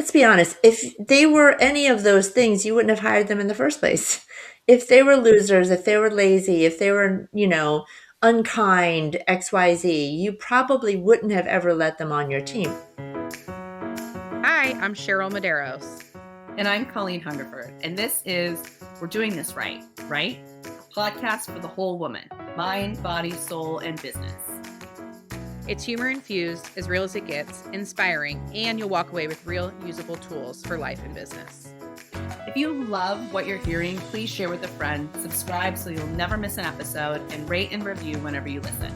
let's be honest, if they were any of those things, you wouldn't have hired them in the first place. If they were losers, if they were lazy, if they were, unkind, XYZ, you probably wouldn't have ever let them on your team. Hi, I'm Cheryl Medeiros. And I'm Colleen Hungerford. And this is We're Doing This Right, right? A podcast for the whole woman, mind, body, soul, and business. It's humor infused, as real as it gets, inspiring, and you'll walk away with real usable tools for life and business. If you love what you're hearing, please share with a friend, subscribe so you'll never miss an episode, and rate and review whenever you listen.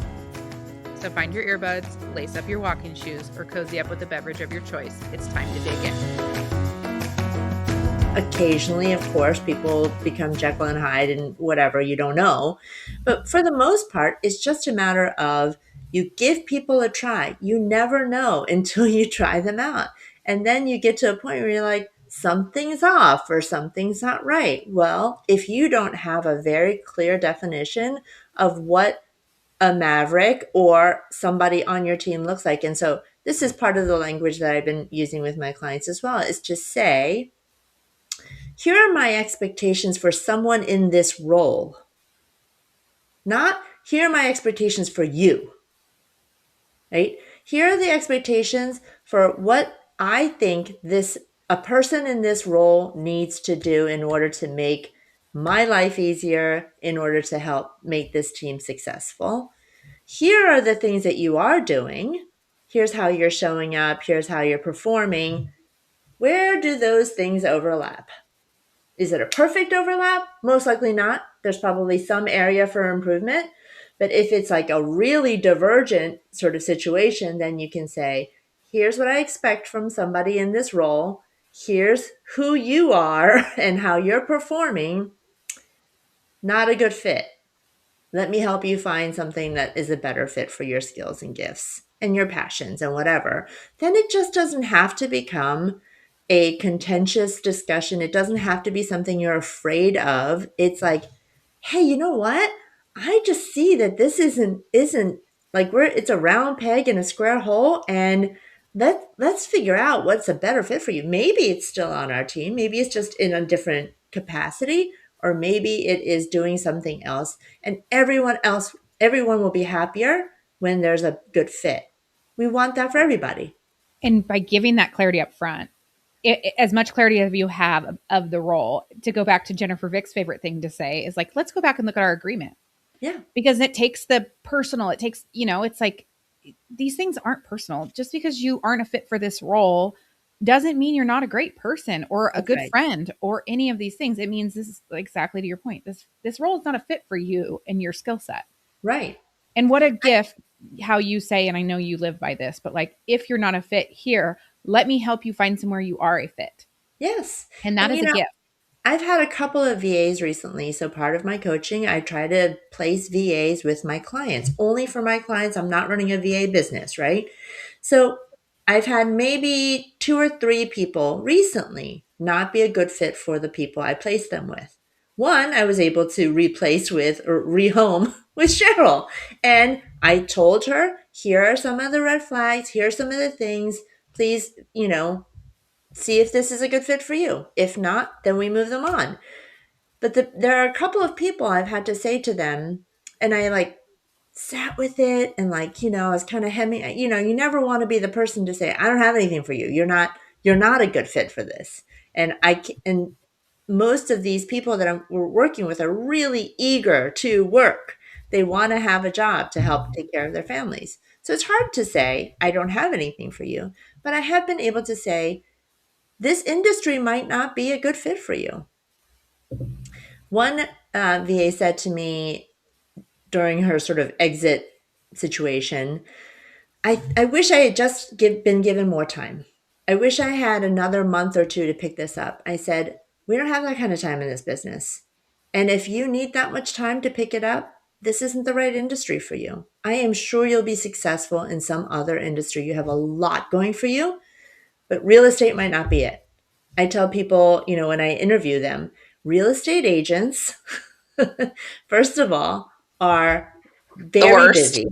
So find your earbuds, lace up your walking shoes, or cozy up with a beverage of your choice. It's time to dig in. Occasionally, of course, people become Jekyll and Hyde and whatever, you don't know. But for the most part, it's just a matter of you give people a try. You never know until you try them out. And then you get to a point where you're like, something's off or something's not right. Well, if you don't have a very clear definition of what a maverick or somebody on your team looks like. And so this is part of the language that I've been using with my clients as well, is to say, here are my expectations for someone in this role. Not here are my expectations for you, right? Here are the expectations for what I think a person in this role needs to do in order to make my life easier, in order to help make this team successful. Here are the things that you are doing. Here's how you're showing up. Here's how you're performing. Where do those things overlap? Is it a perfect overlap? Most likely not. There's probably some area for improvement. But if it's like a really divergent sort of situation, then you can say, here's what I expect from somebody in this role. Here's who you are and how you're performing. Not a good fit. Let me help you find something that is a better fit for your skills and gifts and your passions and whatever. Then it just doesn't have to become a contentious discussion. It doesn't have to be something you're afraid of. It's like, hey, you know what? I just see that this isn't like it's a round peg in a square hole, and let's figure out what's a better fit for you. Maybe it's still on our team. Maybe it's just in a different capacity, or maybe it is doing something else, and everyone will be happier when there's a good fit. We want that for everybody. And by giving that clarity up front, as much clarity as you have of the role, to go back to Jennifer Vick's favorite thing to say is like, let's go back and look at our agreement. Yeah. Because it takes the personal, it takes, it's like, these things aren't personal. Just because you aren't a fit for this role doesn't mean you're not a great person or a good friend or any of these things. It means this is exactly to your point. This role is not a fit for you and your skill set. Right. And what a gift, how you say, and I know you live by this, but like, if you're not a fit here, let me help you find somewhere you are a fit. Yes. And that is a gift. I've had a couple of VAs recently. So part of my coaching, I try to place VAs with my clients. Only for my clients. I'm not running a VA business, right? So I've had maybe 2 or 3 people recently not be a good fit for the people I placed them with. One, I was able to replace with or rehome with Cheryl. And I told her, here are some of the red flags. Here are some of the things. Please, see if this is a good fit for you. If not, then we move them on. But there are a couple of people I've had to say to them, and I sat with it and I was kind of hemming, you never want to be the person to say, I don't have anything for you. You're not a good fit for this. And most of these people that we're working with are really eager to work. They want to have a job to help take care of their families. So it's hard to say, I don't have anything for you, but I have been able to say, this industry might not be a good fit for you. One VA said to me during her sort of exit situation, I wish I had just been given more time. I wish I had another month or 2 to pick this up. I said, we don't have that kind of time in this business. And if you need that much time to pick it up, this isn't the right industry for you. I am sure you'll be successful in some other industry. You have a lot going for you, but real estate might not be it. I tell people, when I interview them, real estate agents, first of all, are The very worst. busy.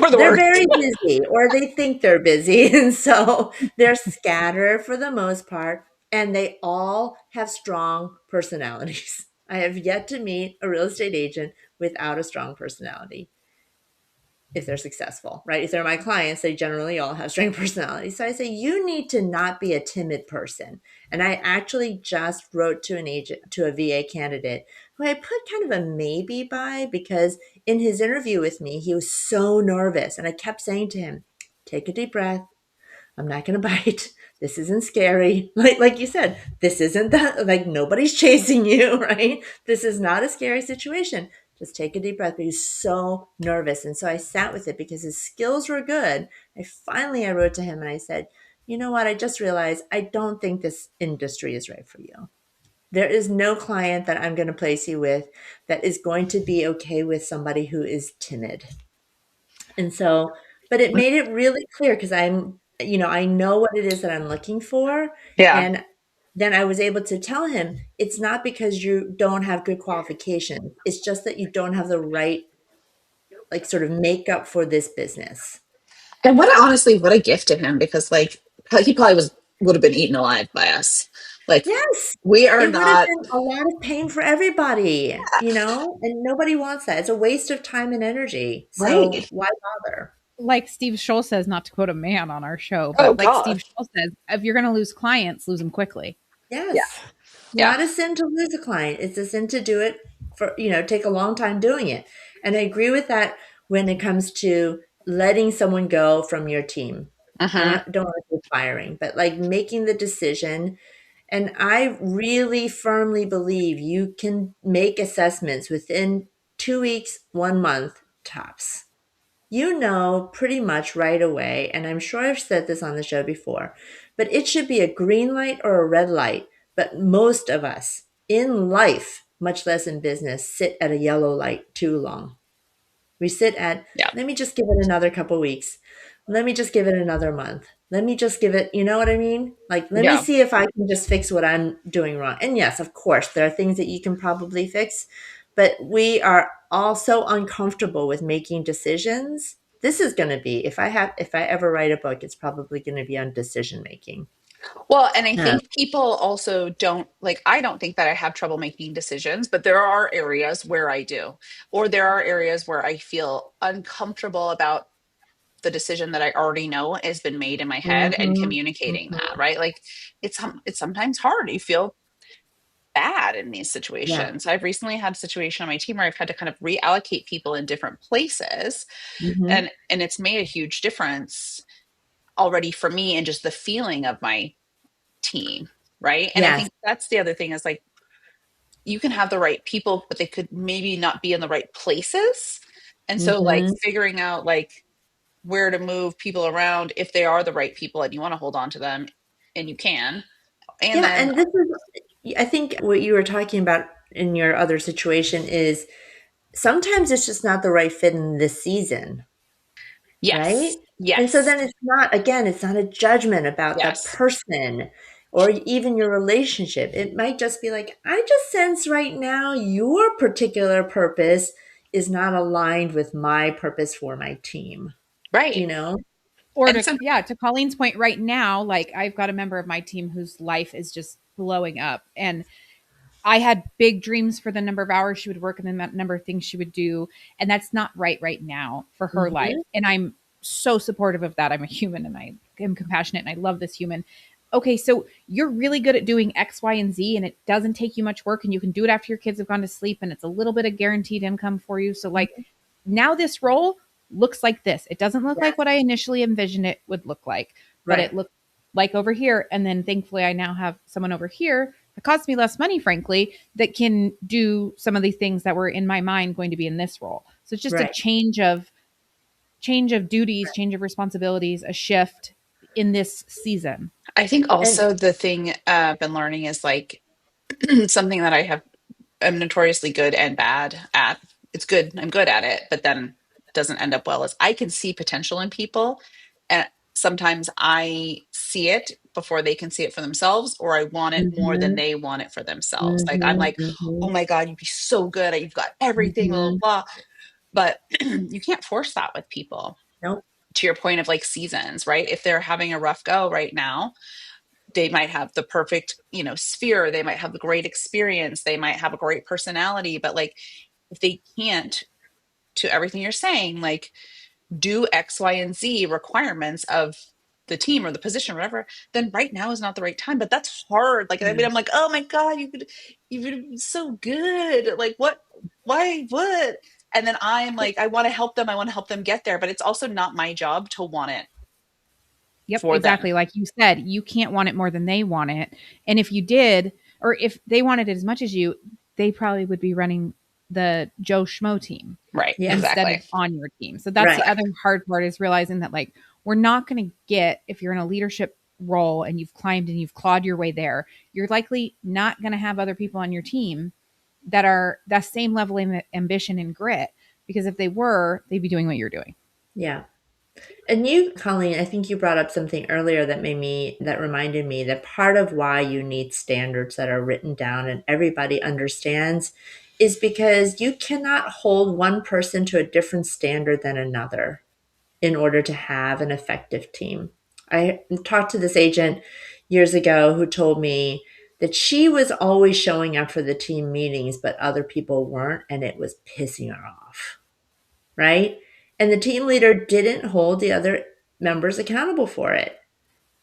Or the They're worst. very busy, or they think they're busy. And so they're scattered for the most part, and they all have strong personalities. I have yet to meet a real estate agent without a strong personality if they're successful, right? If they're my clients, they generally all have strong personalities. So I say, you need to not be a timid person. And I actually just wrote to an agent, to a VA candidate who I put kind of a maybe by, because in his interview with me, he was so nervous. And I kept saying to him, take a deep breath. I'm not going to bite. This isn't scary. Like you said, this isn't that, like, nobody's chasing you, right? This is not a scary situation. Just take a deep breath. But he's so nervous. And so I sat with it because his skills were good. I wrote to him and I said, you know what? I just realized I don't think this industry is right for you. There is no client that I'm going to place you with that is going to be okay with somebody who is timid. And so, but it made it really clear because I know what it is that I'm looking for. Yeah. And then I was able to tell him it's not because you don't have good qualifications. It's just that you don't have the right, like, sort of makeup for this business. And what a gift to him, because like he probably would have been eaten alive by us. Like Yes. we are It would have not been a lot of pain for everybody, and nobody wants that. It's a waste of time and energy. So right. why bother? Like Steve Scholl says, not to quote a man on our show, Oh but like Steve God. Scholl says, if you're going to lose clients, lose them quickly. Yeah. Yes. It's Yeah. not a sin to lose a client. It's a sin to do it for, take a long time doing it. And I agree with that when it comes to letting someone go from your team. Uh-huh. Don't want to say firing, but like making the decision. And I really firmly believe you can make assessments within 2 weeks, 1 month tops. You know pretty much right away, and I'm sure I've said this on the show before, but it should be a green light or a red light. But most of us in life, much less in business, sit at a yellow light too long. We sit at, Yeah. let me just give it another couple weeks. Let me just give it another month. Let me just give it, you know what I mean? Like, let me Yeah. see if I can just fix what I'm doing wrong. And yes, of course, there are things that you can probably fix, but we are all so uncomfortable with making decisions. This is going to be, if I ever write a book, it's probably going to be on decision making. Well, and I Yeah. think people also don't like, I don't think that I have trouble making decisions, but there are areas where I do, or there are areas where I feel uncomfortable about the decision that I already know has been made in my head, and Mm-hmm. communicating that, Mm-hmm. right? Like it's sometimes hard. You feel bad in these Yeah. situations. I've recently had a situation on my team where I've had to kind of reallocate people in different places, Mm-hmm. and it's made a huge difference already for me and just the feeling of my team, right? And I Yes. think that's the other thing is like you can have the right people, but they could maybe not be in the right places. And so like Mm-hmm. figuring out like where to move people around if they are the right people and you want to hold on to them, and you can. And Yeah, then and this is, I think what you were talking about in your other situation is sometimes it's just not the right fit in this season, right? yes, And so yes, then it's not a judgment about the yes, person or even your relationship. It might just be like, I just sense right now your particular purpose is not aligned with my purpose for my team, right. you know? Or And to, some yeah, to Colleen's point right now, like I've got a member of my team whose life is just blowing up. And I had big dreams for the number of hours she would work and the number of things she would do. And that's not right now for her life. Mhm. And I'm so supportive of that. I'm a human and I am compassionate and I love this human. Okay, so you're really good at doing X, Y, and Z, and it doesn't take you much work, and you can do it after your kids have gone to sleep, and it's a little bit of guaranteed income for you. So, like, now this role looks like this. It doesn't look Yes, like what I initially envisioned it would look like, but right. it looked like over here. And then thankfully, I now have someone over here that costs me less money, frankly, that can do some of the things that were in my mind going to be in this role. So it's just a Right. change of duties, change of responsibilities, a shift in this season. I think And also the thing I've been learning is like something that I'm notoriously good and bad at. It's good. I'm good at it, but then doesn't end up well is I can see potential in people. And sometimes I see it before they can see it for themselves, or I want it more than mhm, they want it for themselves. Like I'm mhm, like, oh mhm, my God, you'd be so good. You've got everything, blah, blah, mhm. blah. But you can't force that with people. Nope. To your point of like seasons, right? If they're having a rough go right now, they might have the perfect, sphere. They might have a great experience. They might have a great personality. But like, if they can't, to everything you're saying, like do X, Y, and Z requirements of the team or the position, or whatever, then right now is not the right time. But that's hard. Like, I mean, Yeah. I'm like, oh my God, you've been so good. Like, what, why, what? And then I'm like, I want to help them. I want to help them get there. But it's also not my job to want it Yep, for them. exactly. Like you said, you can't want it more than they want it. And if you did, or if they wanted it as much as you, they probably would be running the Joe Schmo team Right. Yeah. instead Exactly. of on your team. So that's the Right. other hard part, is realizing that like we're not going to get, if you're in a leadership role and you've climbed and you've clawed your way there, you're likely not going to have other people on your team that are that same level of ambition and grit, because if they were, they'd be doing what you're doing. Yeah. And you, Colleen, I think you brought up something earlier that reminded me that part of why you need standards that are written down and everybody understands is because you cannot hold one person to a different standard than another in order to have an effective team. I talked to this agent years ago who told me that she was always showing up for the team meetings, but other people weren't, and it was pissing her off, right? And the team leader didn't hold the other members accountable for it.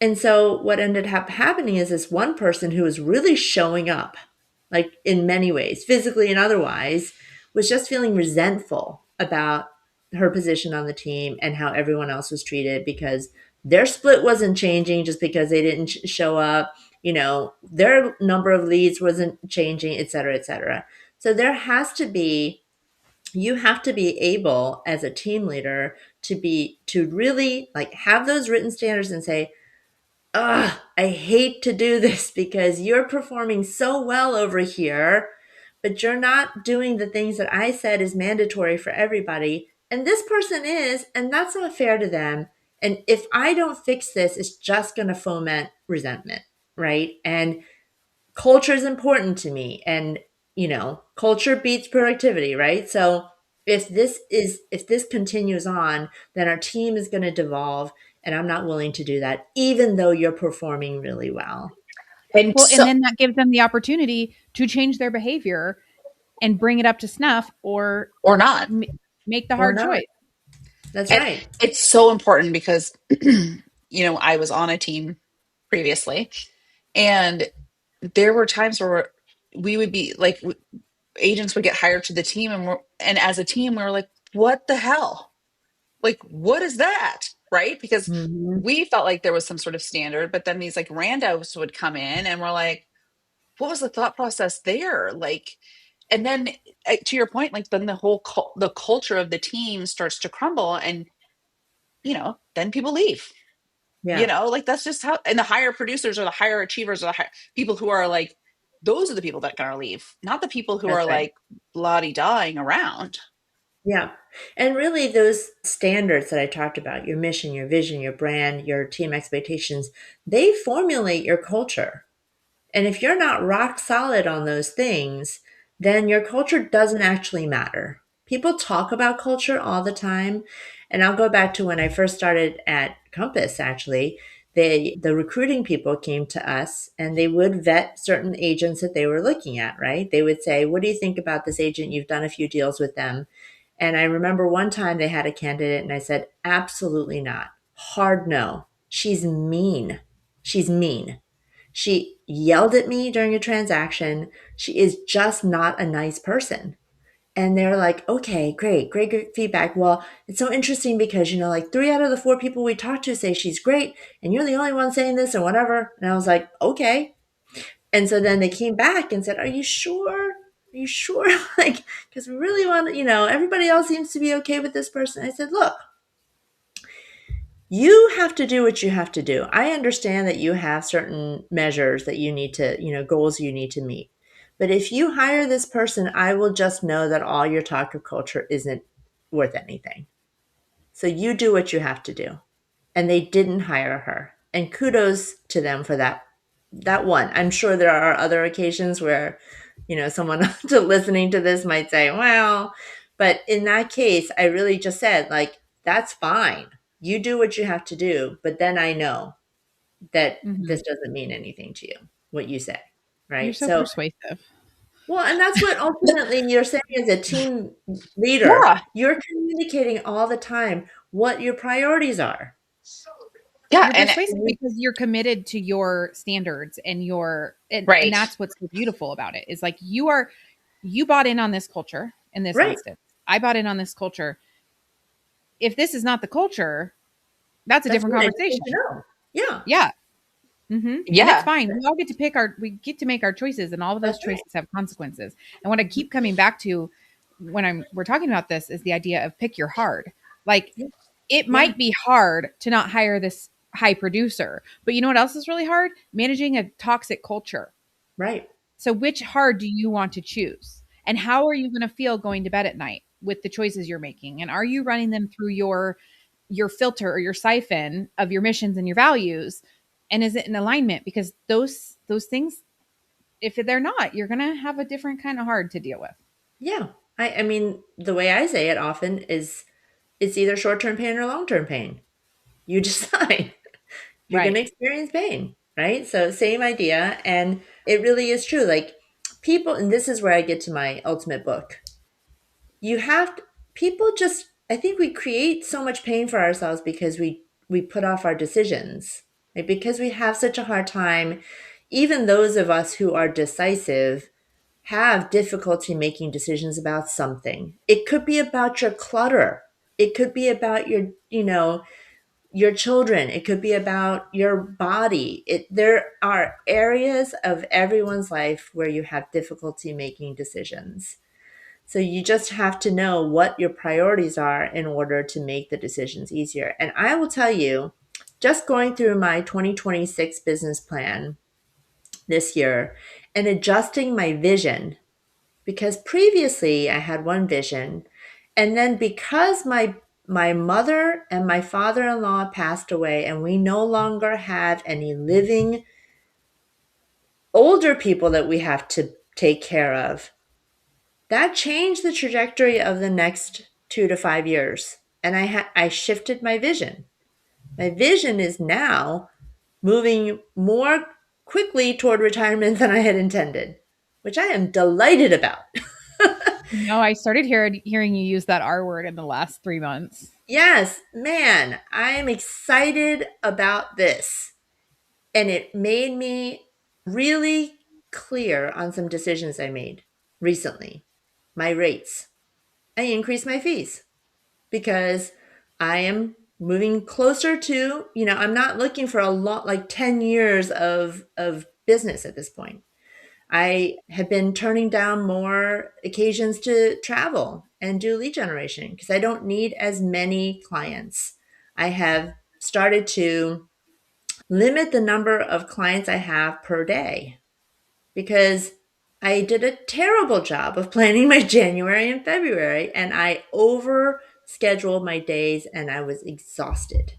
And so what ended up happening is this one person who was really showing up, like in many ways, physically and otherwise, was just feeling resentful about her position on the team and how everyone else was treated because their split wasn't changing just because they didn't show up. Their number of leads wasn't changing, et cetera, et cetera. So you have to be able as a team leader to really like have those written standards and say, ugh, I hate to do this because you're performing so well over here, but you're not doing the things that I said is mandatory for everybody. And this person is, and that's not fair to them. And if I don't fix this, it's just going to foment resentment, right? And culture is important to me. And, culture beats productivity, right? So if this continues on, then our team is going to devolve, and I'm not willing to do that, even though you're performing really well. And Well, and so, then that gives them the opportunity to change their behavior and bring it up to snuff, or or not. m- make the Or hard not. choice. That's And right. it's so important because, I was on a team previously, and there were times where we would be like, agents would get hired to the team, and as a team, we were like, what the hell? Like, what is that? Right? Because Hmm. we felt like there was some sort of standard, but then these like randos would come in and we're like, what was the thought process there? Like, and then to your point, like then the whole the culture of the team starts to crumble, and then people leave. Yeah, Like that's just how. And the higher producers or the higher achievers or the people who are like, those are the people that are gonna leave, not the people who that's are right. like bloody dying around. Yeah. And really, those standards that I talked about, your mission, your vision, your brand, your team expectations, they formulate your culture. And if you're not rock solid on those things, then your culture doesn't actually matter. People talk about culture all the time. And I'll go back to when I first started at Compass, actually. The recruiting people came to us and they would vet certain agents that they were looking at, right? They would say, what do you think about this agent? You've done a few deals with them. And I remember one time they had a candidate and I said, absolutely not. Hard no. She's mean. She's mean. She yelled at me during a transaction. She is just not a nice person. And they're like, okay, great, great, great feedback. Well, it's so interesting because, like 3 out of the 4 people we talked to say she's great, and you're the only one saying this or whatever. And I was like, okay. And so then they came back and said, are you sure? Are you sure? Like, because we really want everybody else seems to be okay with this person. I said, look, you have to do what you have to do. I understand that you have certain measures that you need to, goals you need to meet. But if you hire this person, I will just know that all your talk of culture isn't worth anything. So you do what you have to do. And they didn't hire her. And kudos to them for that one. I'm sure there are other occasions where, someone to listening to this might say, well, But in that case, I really just said, like, that's fine. You do what you have to do, but then I know that Mhm. this doesn't mean anything to you, what you say, You're right? so So, persuasive. well, and that's what ultimately you're saying as a team leader. Yeah. You're communicating all the time what your priorities are. Yeah. You're And persuasive because you're committed to your standards and and right. that's what's so beautiful about it is like you bought in on this culture in this Right. instance. I bought in on this culture. If this is not the culture, that's a That's different good. I just need to conversation. know. Yeah, Yeah. And it's Yeah. fine. We all get to we get to make our choices, and all of those that's right. choices have consequences. And what I keep coming back to when we're talking about this is the idea of pick your hard. Like Yeah. it Yeah. might be hard to not hire this high producer, but you know what else is really hard? Managing a toxic culture. Right. So which hard do you want to choose? And how are you going to feel going to bed at night with the choices you're making? And are you running them through your filter or your siphon of your missions and your values? And is it in alignment? Because those things, if they're not, you're going to have a different kind of hard to deal with. Yeah. I mean, the way I say it often is it's either short term pain or long term pain. You decide. You're going Right. to experience pain, right? So, same idea. And it really is true. Like, people, and this is where I get to my ultimate book. You have to, people just, I think we create so much pain for ourselves because we put off our decisions, right? Because we have such a hard time. Even those of us who are decisive have difficulty making decisions about something. It could be about your clutter. It could be about your, your children. It could be about your body. There are areas of everyone's life where you have difficulty making decisions. So you just have to know what your priorities are in order to make the decisions easier. And I will tell you, just going through my 2026 business plan this year and adjusting my vision, because previously I had one vision, and then because my mother and my father-in-law passed away and we no longer have any living older people that we have to take care of, that changed the trajectory of the next 2 to 5 years. And I shifted my vision. My vision is now moving more quickly toward retirement than I had intended, which I am delighted about. No, I started hearing you use that R word in the last 3 months. Yes, man, I am excited about this. And it made me really clear on some decisions I made recently. My rates. I increased my fees because I am moving closer to, I'm not looking for a lot like 10 years of business at this point. I have been turning down more occasions to travel and do lead generation because I don't need as many clients. I have started to limit the number of clients I have per day because I did a terrible job of planning my January and February and I over scheduled my days and I was exhausted.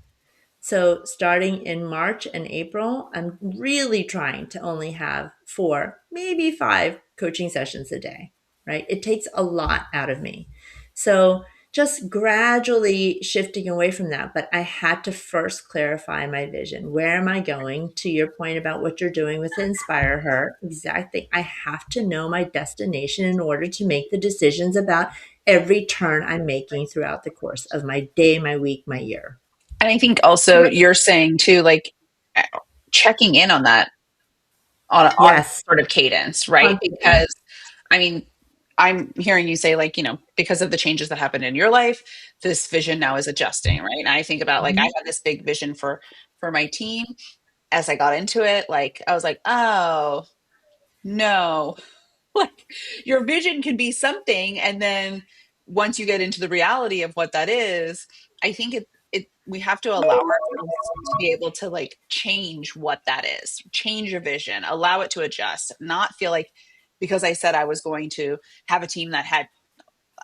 So, starting in March and April, I'm really trying to only have 4, maybe 5 coaching sessions a day, right? It takes a lot out of me. So, just gradually shifting away from that. But I had to first clarify my vision. Where am I going? To your point about what you're doing with Inspire Her, exactly. I have to know my destination in order to make the decisions about every turn I'm making throughout the course of my day, my week, my year. And I think also you're saying too, like checking in on that on Yes, sort of cadence, right? constantly. Because I mean, I'm hearing you say like, because of the changes that happened in your life, this vision now is adjusting, right? And I think about like I Mhm, had this big vision for my team. As I got into it, like I was like, oh no, like your vision can be something, and then once you get into the reality of what that is, I think it we have to allow ourselves to be able to like change what that is, change your vision, allow it to adjust, not feel like because I said I was going to have a team that had,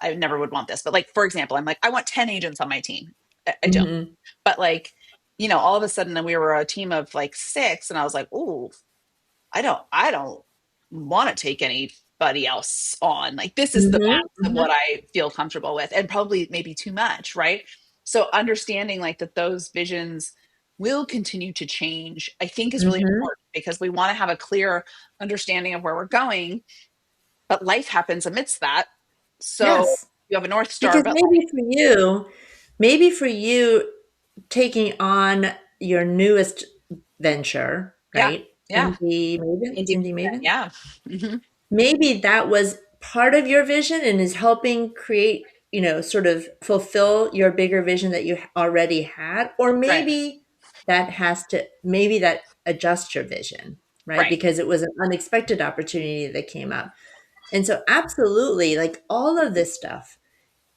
I never would want this, but like for example, I'm like I want 10 agents on my team. I don't. mhm. But like, all of a sudden then we were a team of like 6 and I was like, "Ooh, I don't want to take any anybody else on. Like, this is the Mhm, max of mhm, what I feel comfortable with, and probably maybe too much, right? So understanding like that those visions will continue to change, I think is really mhm. important because we want to have a clear understanding of where we're going, but life happens amidst that. So Yes, you have a North Star, because but maybe for you taking on your newest venture, yeah, right? yeah. Indie, Indie Maven? yeah. Hmm. Maybe that was part of your vision and is helping create, sort of fulfill your bigger vision that you already had. Or Right, maybe that adjusts your vision, right? right. Because it was an unexpected opportunity that came up. And so, absolutely, like all of this stuff,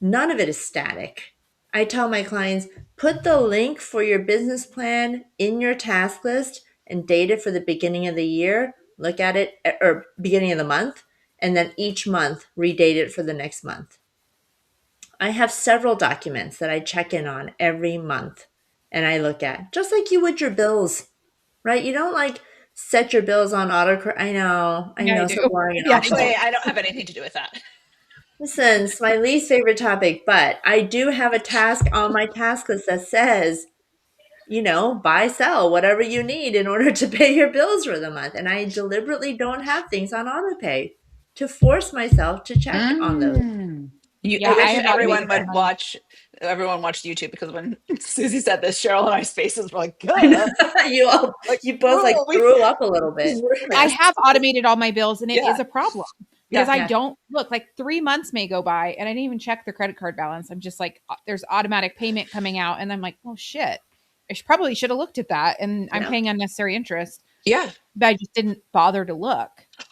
none of it is static. I tell my clients, put the link for your business plan in your task list and date it for the beginning of the year. Look at it, or beginning of the month, and then each month redate it for the next month. I have several documents that I check in on every month and I look at, just like you would your bills, right? You don't like set your bills on auto. I Yeah, I know, do. so boring and Yeah, I awful. Actually, do. I don't have anything to do with that. Listen, it's my least favorite topic, but I do have a task on my task list that says, buy, sell, whatever you need in order to pay your bills for the month. And I deliberately don't have things on auto pay to force myself to check on those. Mm. I Yeah, I I wish wish have everybody automated did. mine. everyone watched YouTube, because when Susie said this, Cheryl and I's faces were like, I know. "Gah!" Like, You both like whoa, we threw up a little bit. I missed. have automated all my bills and it Yeah, is a problem because yeah, I Yeah. don't look like 3 months may go by and I didn't even check the credit card balance. I'm just like, there's automatic payment coming out. And I'm like, oh shit, probably should have looked at that. And I I'm know. paying unnecessary interest, yeah. but I just didn't bother to look.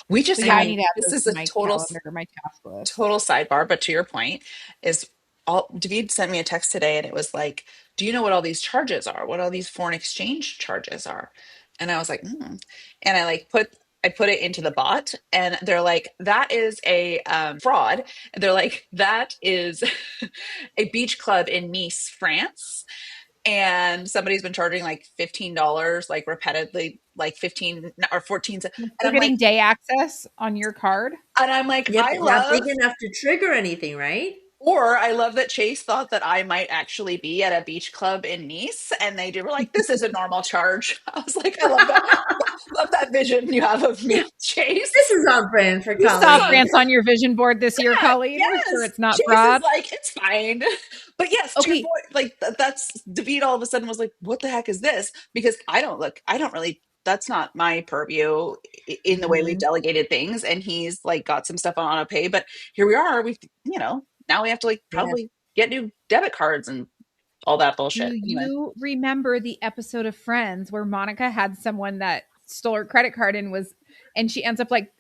We So just yeah, had, I need to add this those is to a my total calendar, my task list. total sidebar, but to your point, is all David sent me a text today and it was like, do you know what all these charges are? What all these foreign exchange charges are? And I was like, and I put it into the bot and they're like, that is a fraud. And they're like, that is a beach club in Nice, France. And somebody's been charging like $15, like repeatedly, like 15 or 14. And They're I'm like, getting day access on your card. Yeah, but not big enough to trigger anything, right? or I love that Chase thought that I might actually be at a beach club in Nice, and they were like, "This is a normal charge." I was like, "I love that, love that vision you have of me, This Chase." is on brand for This You is saw on, Colleen. France on your vision board this year, yeah, Colleen. We're sure yes. it's not Chase is fraud. like, it's fine, but yes, to your Okay. point, like that's David. All of a sudden was like, "What the heck is this?" Because I don't really. That's not my purview in the way we've Mhm. delegated things, and he's like got some stuff on auto pay. But here we are. Now we have to like Yeah. probably get new debit cards and all that Do bullshit. Anyway. you remember the episode of Friends where Monica had someone that stole her credit card and she ends up like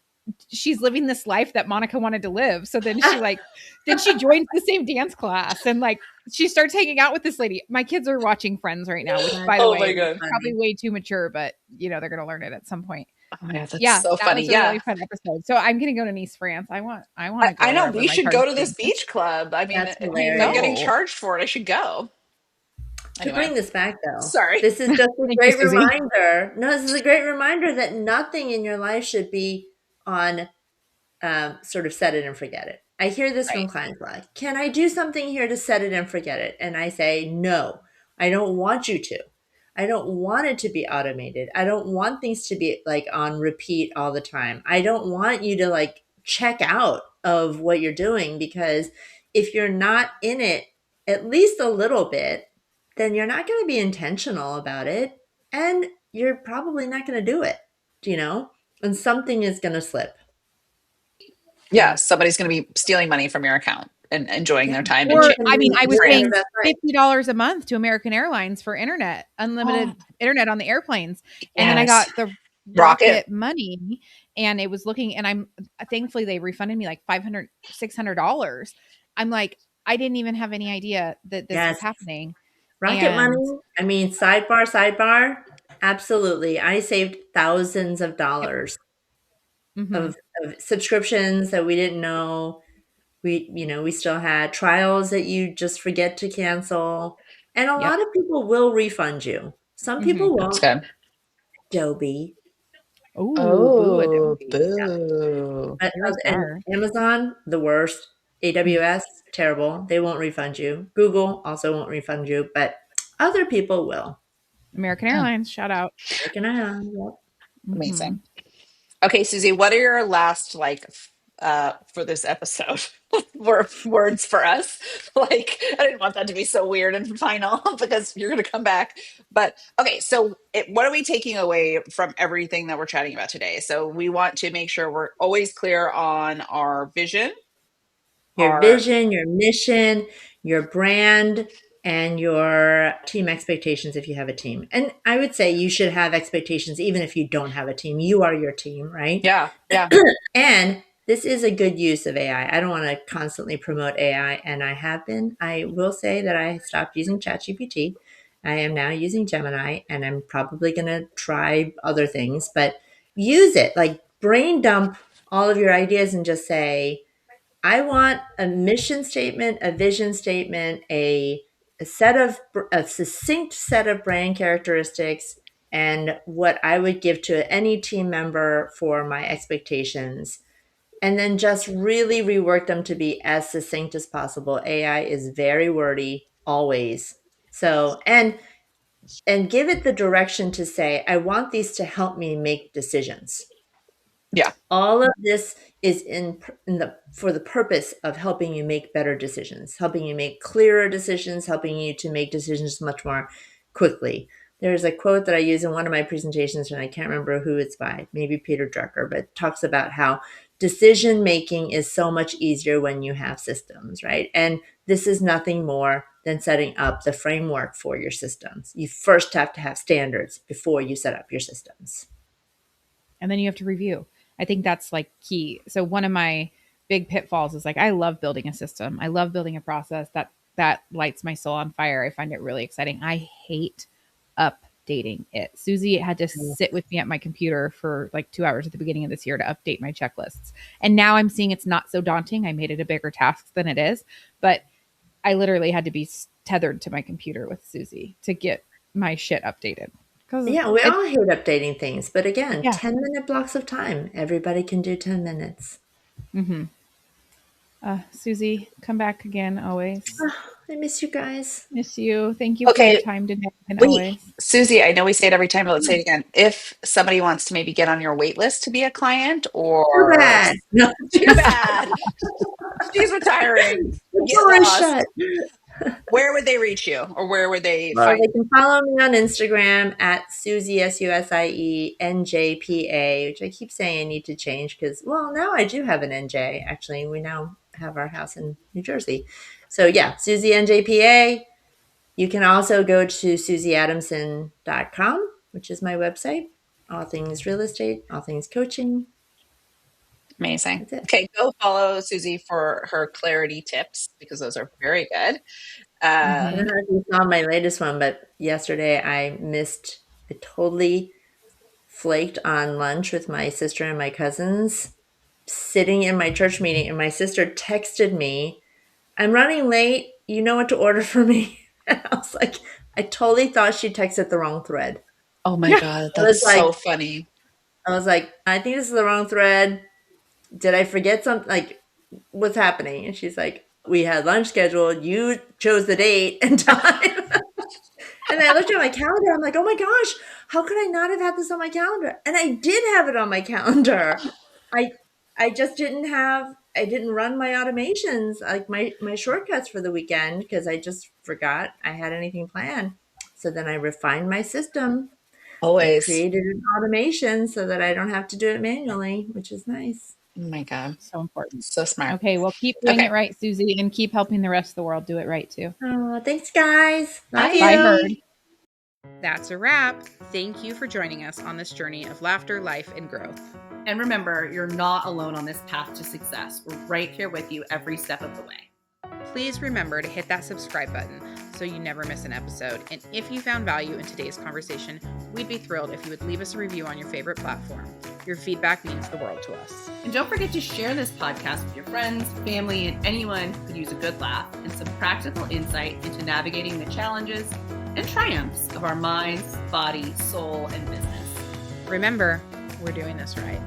she's living this life that Monica wanted to live. So then she joins the same dance class and like she starts hanging out with this lady. My kids are watching Friends right now, which by the Oh way my is god. probably Funny. way too mature, but they're gonna learn it at some point. Oh my god, that's Yeah, so that funny. was a really Yeah. fun episode. So I'm gonna go to Nice, France. I want to I go know wherever we my should card's go to this being beach club. I mean, That's if I'm hilarious. getting go. charged for it, I should go. To Anyway, bring this back though, sorry. this is just a Thank you, great Susie. reminder. No, this is a great reminder that nothing in your life should be on sort of set it and forget it. I hear this from Right. clients like, can I do something here to set it and forget it? And I say, no, I don't want you to. I don't want it to be automated. I don't want things to be like on repeat all the time. I don't want you to like check out of what you're doing because if you're not in it at least a little bit, then you're not going to be intentional about it and you're probably not going to do it, you know? And something is going to slip. Yeah, So, somebody's going to be stealing money from your account and enjoying yeah, their time in, and Or, and I mean, then I in was you're in your paying France. best life. $50 a month to American Airlines for internet, Oh, unlimited internet on the airplanes. And then I yes. got the Rocket. Rocket money and it was looking, and I'm thankfully they refunded me like 500, $600. I'm like, I didn't even have any idea that this was Yes. happening. Rocket And money, I mean, sidebar, absolutely. I saved thousands of yep. dollars Hmm. of subscriptions that we didn't know. We still had trials that you just forget to cancel. And a Yep. lot of people will refund you. Some Hmm. people That's won't. good. Adobe. Oh, boo Oh, Adobe. Yeah. boo. But And bizarre. Amazon, the worst. AWS, terrible. They won't refund you. Google also won't refund you, but other people will. American Airlines, shout out. Keeping an eye on. Yep. Amazing. Mhm. Okay, Susie, what are your last for this episode words for us? Like, I didn't want that to be so weird and final because you're going to come back. But okay, so what are we taking away from everything that we're chatting about today? So we want to make sure we're always clear on our vision, Your our vision, your mission, your brand, and your team expectations if you have a team. And I would say you should have expectations even if you don't have a team. You are your team, right? yeah, yeah, And this is a good use of AI. I don't want to constantly promote AI, and I have been. I will say that I stopped using ChatGPT. I am now using Gemini, and I'm probably going to try other things, but use it. Like brain dump all of your ideas and just say, I want a mission statement, a vision statement, a succinct set of brand characteristics, and what I would give to any team member for my expectations, and then just really rework them to be as succinct as possible. AI is very wordy always. So, and give it the direction to say, I want these to help me make decisions. yeah, All of this is in the for the purpose of helping you make better decisions, helping you make clearer decisions, helping you to make decisions much more quickly. There's a quote that I use in one of my presentations, and I can't remember who it's by, maybe Peter Drucker, but it talks about how decision making is so much easier when you have systems, right? And this is nothing more than setting up the framework for your systems. You first have to have standards before you set up your systems. And then you have to review. I think that's like key. So one of my big pitfalls is like I love building a system. I love building a process that lights my soul on fire. I find it really exciting. I hate updating it. Susie had to sit with me at my computer for like 2 hours at the beginning of this year to update my checklists. And now I'm seeing it's not so daunting. I made it a bigger task than it is, but I literally had to be tethered to my computer with Susie to get my shit updated. Because Yeah, we all hate updating things, but again, yeah. 10-minute blocks of time. Everybody can do 10 minutes. Mm-hmm. Susie, come back again always. Oh, I miss you guys. Miss you. Thank you for your okay. time today and Wait, always. Susie, I know we say it every time, but let's say it again. If somebody wants to maybe get on your wait list to be a client, Too or bad. No, too bad, she's retiring, the get door is lost, shut. where would they reach you, or where would they Well, find they can follow me on Instagram at Susie, SUSIE, NJPA, which I keep saying I need to change because, well, now I do have an NJ. Actually, we now have our house in New Jersey. So, yeah, Susie, NJPA. You can also go to susieadamson.com, which is my website. All things real estate, all things coaching. Amazing. That's it. Okay, go follow Susie for her clarity tips because those are very good. I don't Mm-hmm. know if you saw my latest one, but yesterday I totally flaked on lunch with my sister and my cousins, sitting in my church meeting, and my sister texted me, I'm running late. You know what to order for me? And I was like, I totally thought she texted the wrong thread. Oh my God, I was that's like, so funny. I think this is the wrong thread. Did I forget something? Like, what's happening? And she's like, we had lunch scheduled. You chose the date and time. And I looked at my calendar. I'm like, oh my gosh, how could I not have had this on my calendar? And I did have it on my calendar. I I just I didn't run my automations, like my shortcuts for the weekend because I just forgot I had anything planned. So then I refined my system. I Always. created an automation so that I don't have to do it manually, which is nice. Oh my God, So important. so smart. Okay, well, keep doing Okay, it right, Susie, and keep helping the rest of the world do it right too. Oh, thanks, guys. Love Bye, bye. you. Herd. That's a wrap. Thank you for joining us on this journey of laughter, life, and growth. And remember, you're not alone on this path to success. We're right here with you every step of the way. Please remember to hit that subscribe button so you never miss an episode. And if you found value in today's conversation, we'd be thrilled if you would leave us a review on your favorite platform. Your feedback means the world to us. And don't forget to share this podcast with your friends, family, and anyone who could use a good laugh and some practical insight into navigating the challenges and triumphs of our minds, body, soul, and business. Remember, we're doing this right.